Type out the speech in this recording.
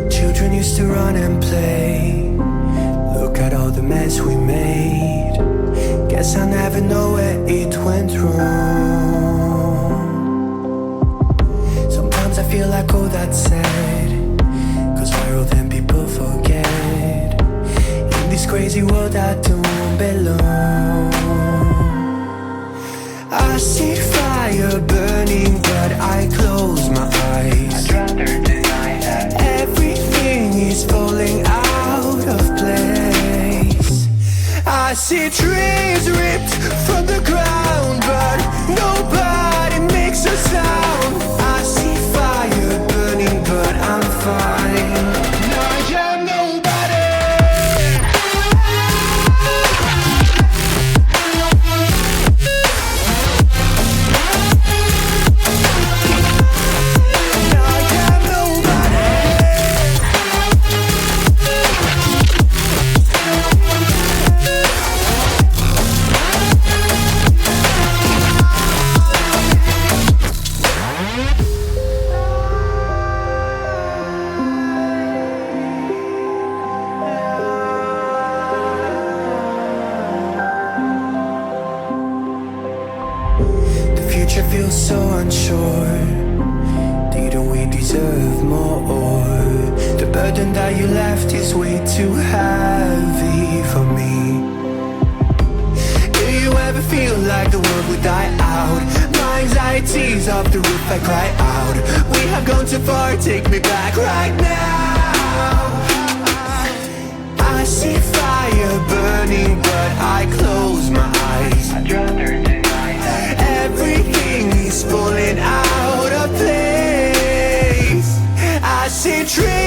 Children used to run and play. Look at all the mess we made. Guess I'll never know where it went wrong. Sometimes I feel like, oh, that's sad, 'cause viral then people forget. In this crazy world I don't belong. I see fire burning but I close my eyes. I'd rather deny that. Everything is falling out of place. I see trees ripped from the ground, but nobody makes a sound. I see fire burning, but I'm fine. I am nobody. I am nobody. The future feels so unsure. Didn't we deserve more? The burden that you left is way too heavy for me. Do you ever feel like the world would die out? My anxiety's off the roof, I cry out. We have gone too far, take me back right now. I see fire burning, but I close my eyes. I'd rather deny that. Everything is falling out of place. I see trees